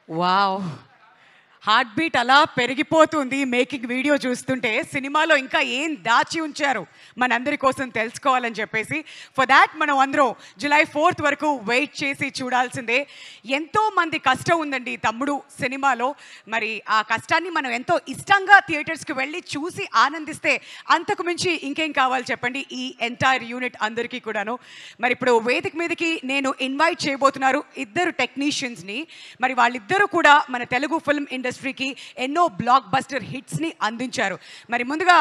Wow! Heart beat అలా పెరిగిపోతుంది making video చూస్తుంటే. సినిమాలో ఇంకా ఏం దాచి ఉంచారు మనందరి కోసం తెలుసుకోవాలని చెప్పేసి. ఫర్ దాట్ మనం అందరం జూలై 4th వరకు వెయిట్ చేసి చూడాల్సిందే. ఎంతో మంది కష్టం ఉందండి తమ్ముడు సినిమాలో. మరి ఆ కష్టాన్ని మనం ఎంతో ఇష్టంగా థియేటర్స్కి వెళ్ళి చూసి ఆనందిస్తే అంతకు మించి ఇంకేం కావాలి చెప్పండి ఈ ఎంటైర్ యూనిట్ అందరికీ కూడాను. మరి ఇప్పుడు వేదిక మీదకి నేను ఇన్వైట్ చేయబోతున్నారు ఇద్దరు టెక్నీషియన్స్ని. మరి వాళ్ళిద్దరూ కూడా మన తెలుగు ఫిల్మ్ ఇండస్ట్రీకి ఎన్నో బ్లాక్ బస్టర్ హిట్స్ని అందించారు. మరి ముందుగా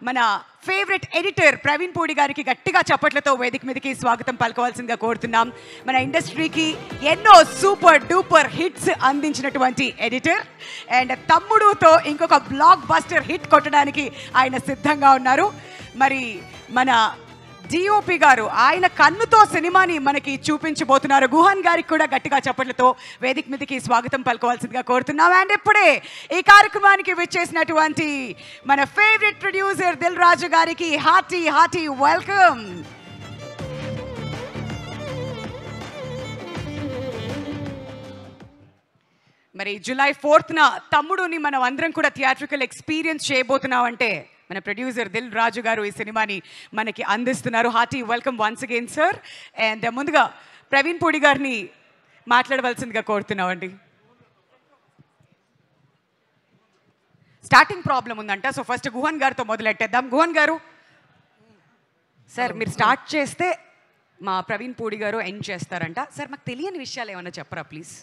మన ఫేవరెట్ ఎడిటర్ ప్రవీణ్ పూడి గారికి గట్టిగా చప్పట్లతో వేదిక మీదకి స్వాగతం పలకవలసిందిగా కోరుతున్నాం. మన ఇండస్ట్రీకి ఎన్నో సూపర్ డూపర్ హిట్స్ అందించినటువంటి ఎడిటర్ అండ్ తమ్ముడుతో ఇంకొక బ్లాక్ బస్టర్ హిట్ కొట్టడానికి ఆయన సిద్ధంగా ఉన్నారు. మరి మన డిఓపి గారు ఆయన కన్నుతో సినిమాని మనకి చూపించబోతున్నారు. గుహాన్ గారికి కూడా గట్టిగా చప్పట్లతో వేదిక మీదకి స్వాగతం పలకవలసిందిగా కోరుతున్నాం. అండ్ ఇప్పుడే ఈ కార్యక్రమానికి విచ్చేసినటువంటి మన ఫేవరెట్ ప్రొడ్యూసర్ దిల్ రాజు గారికి హార్టీ వెల్కమ్. మరి జూలై 4th తమ్ముడుని మనం అందరం కూడా థియేట్రికల్ ఎక్స్పీరియన్స్ చేయబోతున్నాం అంటే మన ప్రొడ్యూసర్ దిల్ రాజు గారు ఈ సినిమాని మనకి అందిస్తున్నారు. Hearty welcome once again sir. And ముందుగా ప్రవీణ్ పూడి గారిని మాట్లాడవలసిందిగా కోరుతున్నామండి. స్టార్టింగ్ ప్రాబ్లం ఉందంట, సో ఫస్ట్ గుహన్ గారితో మొదలెట్టేద్దాం. గుహన్ గారు సార్ మీరు స్టార్ట్ చేస్తే మా ప్రవీణ్ పూడి గారు ఎండ్ చేస్తారంట. సార్ మాకు తెలియని విషయాలు ఏమన్నా చెప్పరా ప్లీజ్?